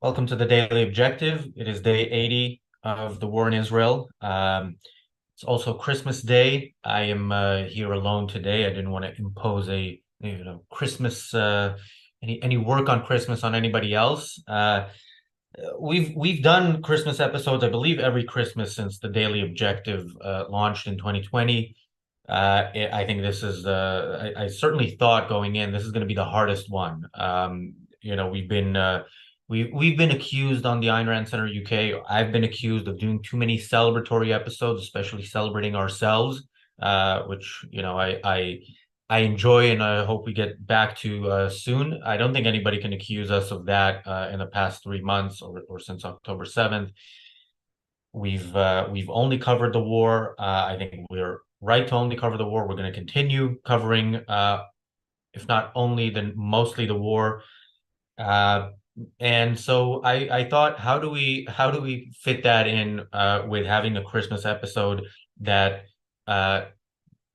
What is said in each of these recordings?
Welcome to the Daily Objective. It is day 80 of the war in Israel. It's also Christmas Day. I am here alone today. I didn't want to impose a Christmas any work on Christmas on anybody else. We've done Christmas episodes, I believe, every Christmas since the Daily Objective launched in 2020. I think this is I certainly thought going in this is going to be the hardest one. We've been accused on the Ayn Rand Center UK. I've been accused of doing too many celebratory episodes, especially celebrating ourselves, which I enjoy and I hope we get back to soon. I don't think anybody can accuse us of that in the past 3 months or since October 7th. We've only covered the war. I think we're right to only cover the war. We're going to continue covering, if not only, then mostly the war. Uh, and so I thought, how do we fit that in with having a Christmas episode that uh,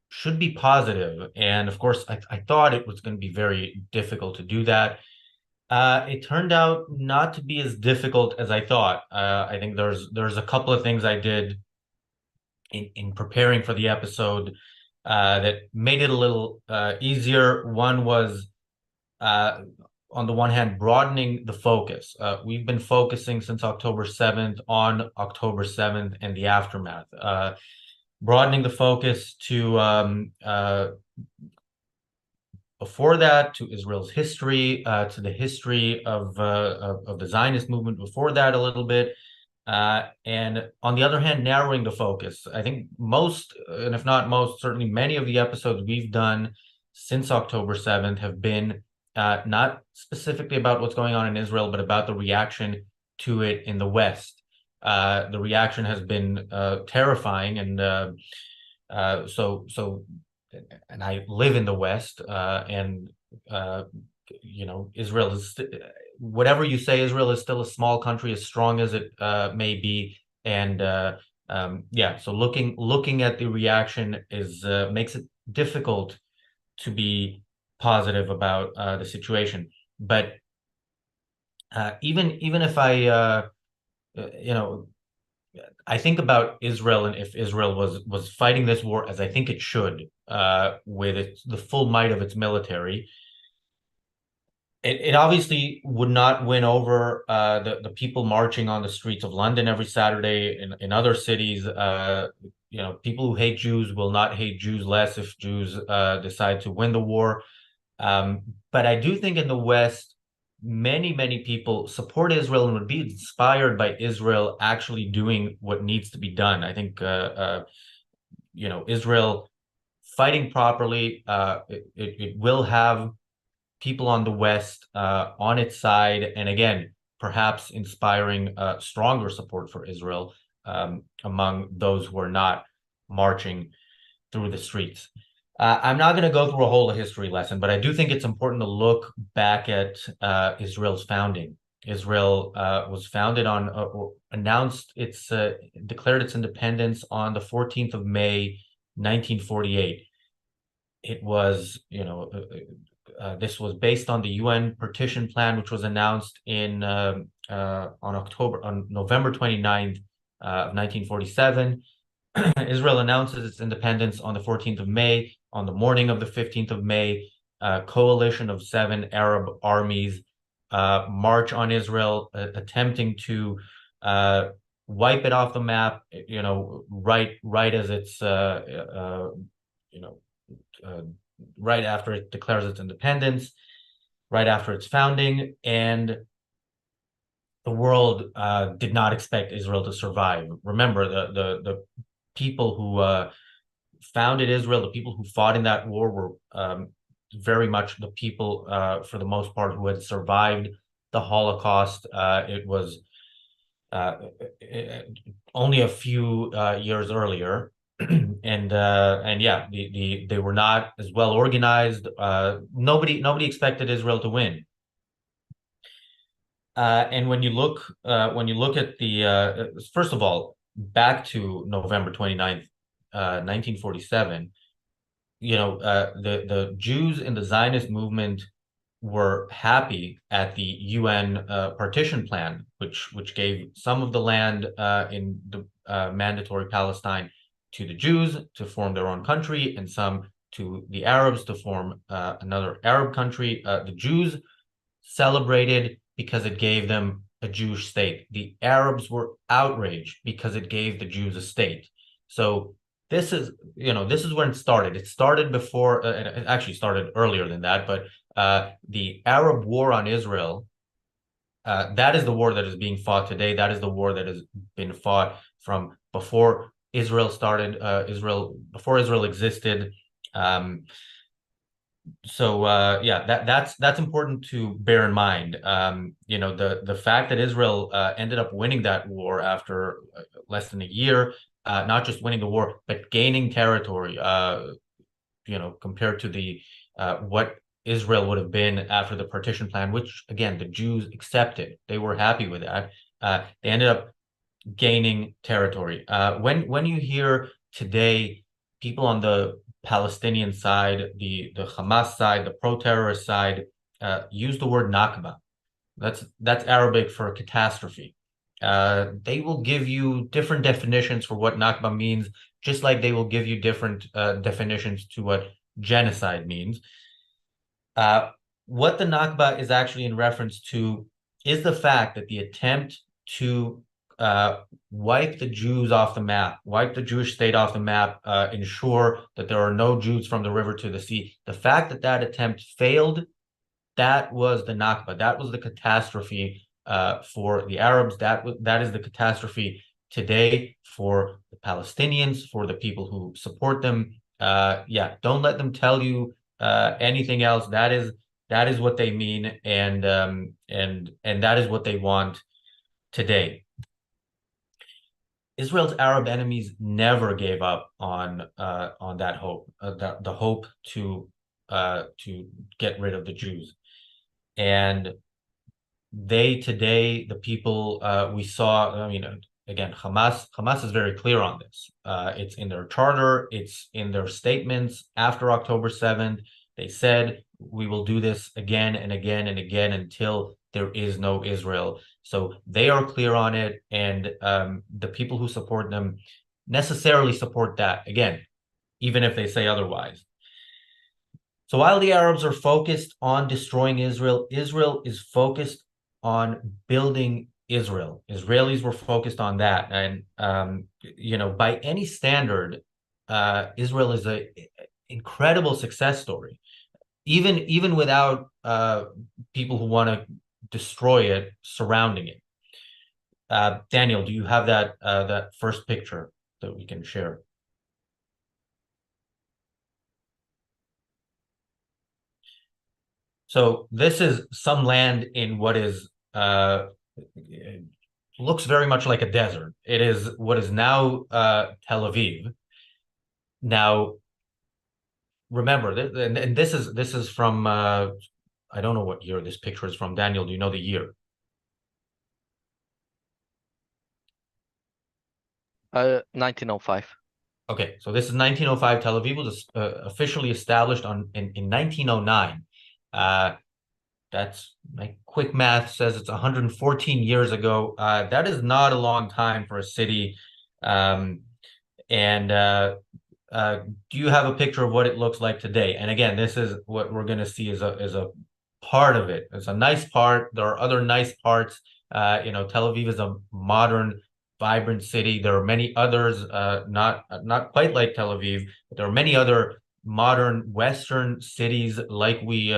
should be positive? And of course, I thought it was going to be very difficult to do that. It turned out not to be as difficult as I thought. I think there's a couple of things I did in preparing for the episode that made it a little easier. One was, uh, on the one hand, broadening the focus. We've been focusing since October 7th on October 7th and the aftermath. Broadening the focus to before that, to Israel's history, to the history of the Zionist movement before that a little bit. And on the other hand, narrowing the focus. I think most, and if not most, certainly many of the episodes we've done since October 7th have been not specifically about what's going on in Israel, but about the reaction to it in the West. The reaction has been terrifying, and so and I live in the West, and Israel is whatever you say. Israel is still a small country, as strong as it may be, and yeah. So looking at the reaction is makes it difficult to be positive about the situation. But even if you know, I think about Israel, and if Israel was fighting this war as I think it should, with the full might of its military, it obviously would not win over the people marching on the streets of London every Saturday in other cities. People who hate Jews will not hate Jews less if Jews decide to win the war. But I do think in the West, many people support Israel and would be inspired by Israel actually doing what needs to be done. I think Israel fighting properly, it will have people on the West on its side, and again, perhaps inspiring stronger support for Israel among those who are not marching through the streets. I'm not going to go through a whole history lesson, but I do think it's important to look back at Israel's founding. Israel was founded on, announced its, declared its independence on the 14th of May, 1948. It was, this was based on the UN partition plan, which was announced on November 29th of 1947. Israel announces its independence on the 14th of May. On the morning of the 15th of May, a coalition of 7 Arab armies march on Israel, attempting to wipe it off the map. Right as it's right after it declares its independence, right after its founding, and the world did not expect Israel to survive. Remember, the people who founded Israel, the people who fought in that war, were very much the people, for the most part, who had survived the Holocaust. It was uh, only a few years earlier, and yeah, they were not as well organized. Nobody expected Israel to win. And when you look at the first of all, back to November 29th, 1947, the Jews in the Zionist movement were happy at the UN partition plan, which gave some of the land in the mandatory Palestine to the Jews to form their own country, and some to the Arabs to form another Arab country. The Jews celebrated because it gave them a Jewish state. The Arabs were outraged because it gave the Jews a state. So this is when it started. It started before, it actually started earlier than that, but the Arab war on Israel, that is the war that is being fought today. That is the war that has been fought from before Israel started, before Israel existed. Um, yeah, that's important to bear in mind. The fact that Israel ended up winning that war after less than a year, not just winning the war, but gaining territory, compared to the what Israel would have been after the partition plan, which again the Jews accepted. They were happy with that. They ended up gaining territory. When you hear today people on the Palestinian side, the Hamas side, the pro-terrorist side, use the word nakba. That's Arabic for catastrophe. They will give you different definitions for what nakba means, just like they will give you different definitions to what genocide means. What the nakba is actually in reference to is the fact that the attempt to wipe the Jews off the map, wipe the Jewish state off the map, ensure that there are no Jews from the river to the sea. The fact that that attempt failed, that was the Nakba. That was the catastrophe for the Arabs. That is the catastrophe today for the Palestinians, for the people who support them. Yeah, don't let them tell you anything else. That is what they mean, and that is what they want today. Israel's Arab enemies never gave up on that hope, the hope to get rid of the Jews. And they today, the people we saw, I mean, again, Hamas is very clear on this. It's in their charter, it's in their statements after October 7th. They said we will do this again and again and again until there is no Israel. So they are clear on it, and the people who support them necessarily support that, again, even if they say otherwise. So while the Arabs are focused on destroying Israel, Israel is focused on building Israel. Israelis were focused on that. And, by any standard, Israel is an incredible success story. Even without people who want to destroy it, surrounding it. Daniel, do you have that first picture that we can share? So this is some land in what is looks very much like a desert. It is what is now Tel Aviv. Now, remember, and this is from I don't know what year this picture is from. Daniel, do you know the year? 1905. Okay, so this is 1905. Tel Aviv was officially established in 1909. Uh, That's my quick math says it's 114 years ago. That is not a long time for a city. Um, and Do you have a picture of what it looks like today? And again, this is what we're going to see is a part of it. It's a nice part. There are other nice parts. Tel Aviv is a modern, vibrant city. There are many others, not quite like Tel Aviv, but there are many other modern Western cities like we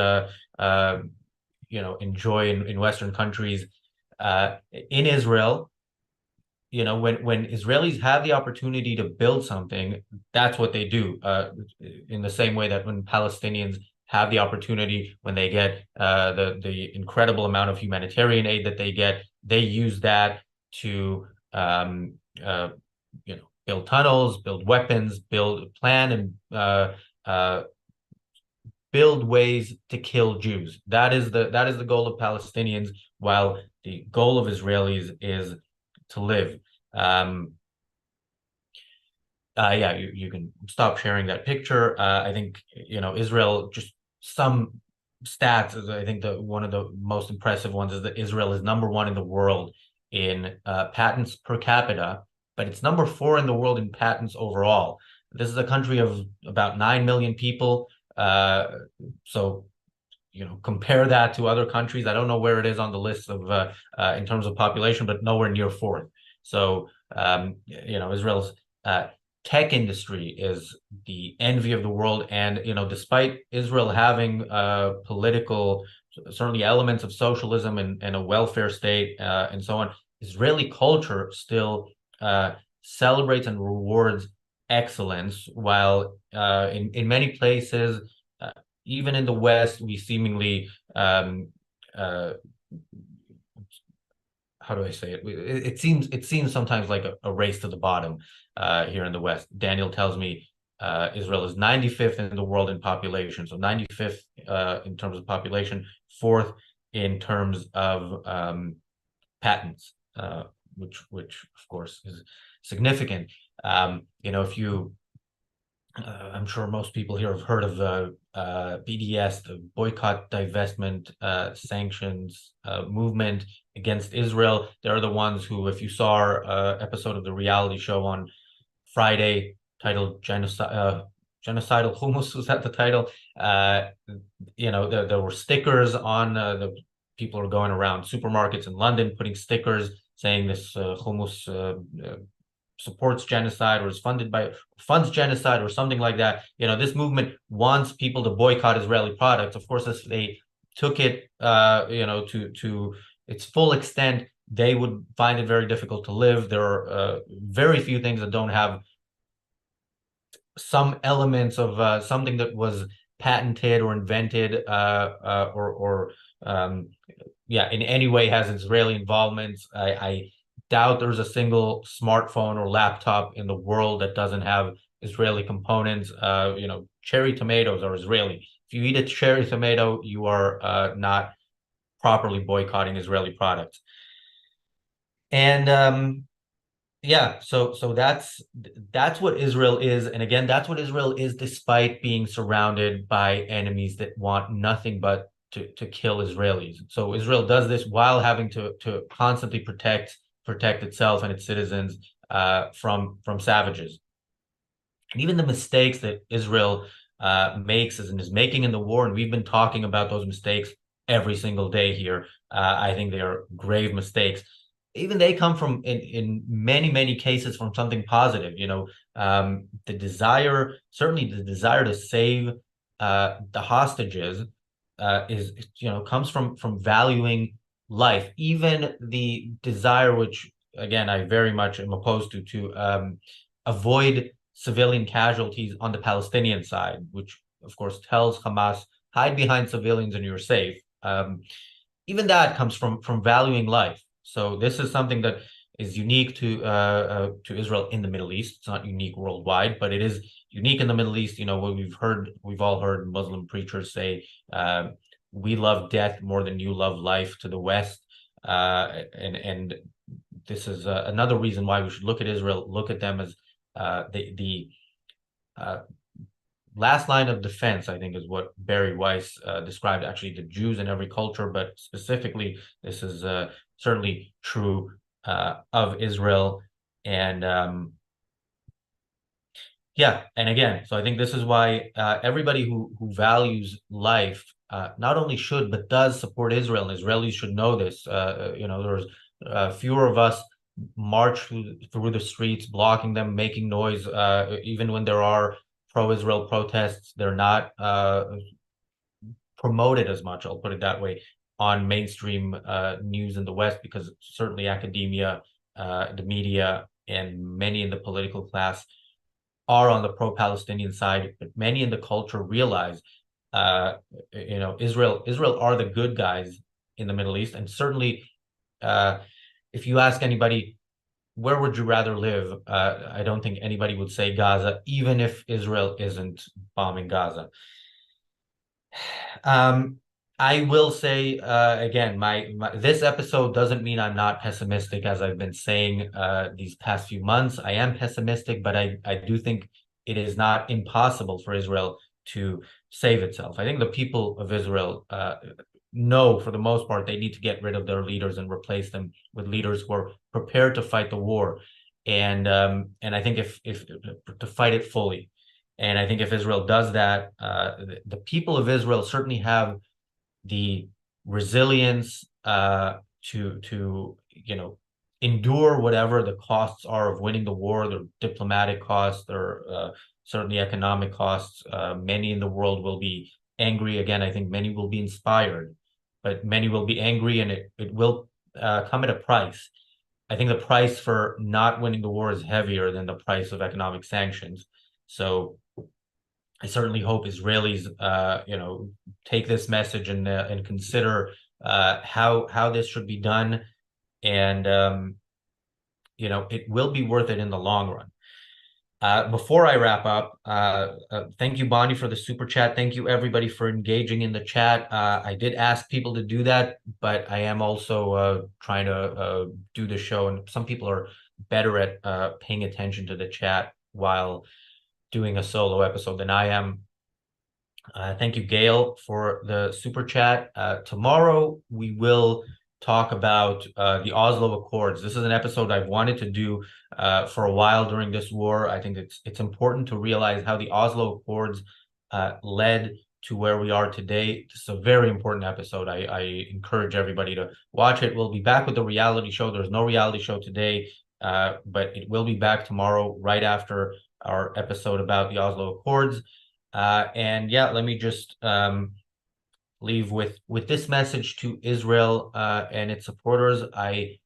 enjoy in Western countries. In Israel, when Israelis have the opportunity to build something, that's what they do. In the same way that when Palestinians have the opportunity, when they get the incredible amount of humanitarian aid that they get, they use that to build tunnels, build weapons, plan and build ways to kill Jews. That is the goal of Palestinians, while the goal of Israelis is to live. Yeah, you can stop sharing that picture. I think Israel, just some stats is, I think, the one of the most impressive ones is that Israel is number one in the world in patents per capita, but it's number four in the world in patents overall. This is a country of about 9 million people. So compare that to other countries. I don't know where it is on the list of in terms of population, but nowhere near fourth. So Israel's tech industry is the envy of the world, and despite Israel having political, certainly elements of socialism and a welfare state and so on, Israeli culture still celebrates and rewards excellence, while in many places, even in the West, we seemingly uh, how do I say it? It seems sometimes like a race to the bottom here in the West. Daniel tells me Israel is 95th in the world in population, so 95th in terms of population, fourth in terms of patents, which of course is significant. If you I'm sure most people here have heard of BDS, the boycott, divestment, sanctions movement against Israel. They're the ones who, if you saw our episode of the reality show on Friday titled Genocidal Hummus, was that the title? There were stickers on the people are going around supermarkets in London putting stickers saying this hummus supports genocide or is funds genocide or something like that. This movement wants people to boycott Israeli products. Of course, if they took it, to its full extent, they would find it very difficult to live. There are very few things that don't have some elements of something that was patented or invented or in any way has Israeli involvement. I doubt there's a single smartphone or laptop in the world that doesn't have Israeli components. Cherry tomatoes are Israeli. If you eat a cherry tomato, you are not properly boycotting Israeli products. And so that's what Israel is, and again, that's what Israel is, despite being surrounded by enemies that want nothing but to kill Israelis. So Israel does this while having to constantly protect itself and its citizens from savages. And even the mistakes that Israel makes and is making in the war, and we've been talking about those mistakes every single day here. I think they are grave mistakes. Even they come from, in many cases, from something positive. Certainly the desire to save the hostages is comes from valuing life. Even the desire, which again I very much am opposed to avoid civilian casualties on the Palestinian side, which of course tells Hamas, hide behind civilians and you're safe. Even that comes from valuing life. So this is something that is unique to Israel in the Middle East. It's not unique worldwide, but it is unique in the Middle East. What we've all heard Muslim preachers say, we love death more than you love life to the West. And this is another reason why we should look at Israel, look at them as the last line of defense, I think, is what Barry Weiss described, actually, the Jews in every culture, but specifically, this is certainly true of Israel. And and again, so I think this is why everybody who values life not only should, but does support Israel, and Israelis should know this. There's fewer of us march through the streets, blocking them, making noise, even when there are pro-Israel protests. They're not promoted as much, I'll put it that way, on mainstream news in the West, because certainly academia, the media, and many in the political class are on the pro-Palestinian side, but many in the culture realize, Israel are the good guys in the Middle East, and certainly, if you ask anybody, where would you rather live? I don't think anybody would say Gaza, even if Israel isn't bombing Gaza. I will say again, this episode doesn't mean I'm not pessimistic, as I've been saying these past few months. I am pessimistic, but I do think it is not impossible for Israel to save itself. I think the people of Israel know, for the most part, they need to get rid of their leaders and replace them with leaders who are prepared to fight the war, and I think if to fight it fully. And I think if Israel does that, the people of Israel certainly have the resilience to endure whatever the costs are of winning the war, the diplomatic costs, or certainly economic costs. Many in the world will be angry. Again, I think many will be inspired, but many will be angry, and it will come at a price. I think the price for not winning the war is heavier than the price of economic sanctions. So I certainly hope Israelis, take this message and consider how this should be done, and it will be worth it in the long run. Before I wrap up, thank you, Bonnie, for the super chat. Thank you, everybody, for engaging in the chat. I did ask people to do that, but I am also trying to do the show, and some people are better at paying attention to the chat while doing a solo episode than I am. Thank you, Gail, for the super chat. Tomorrow we will talk about the Oslo Accords. This is an episode I've wanted to do for a while during this war. I think it's important to realize how the Oslo Accords led to where we are today. This is a very important episode. I encourage everybody to watch it. We'll be back with the reality show. There's no reality show today, but it will be back tomorrow right after our episode about the Oslo Accords. And yeah, let me just leave with this message to Israel and its supporters. I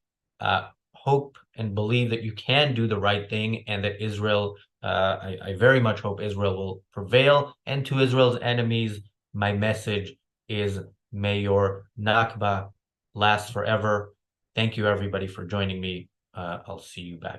hope and believe that you can do the right thing, and that Israel, I very much hope Israel will prevail. And to Israel's enemies, my message is, may your nakba last forever. Thank you, everybody, for joining me. I'll see you back.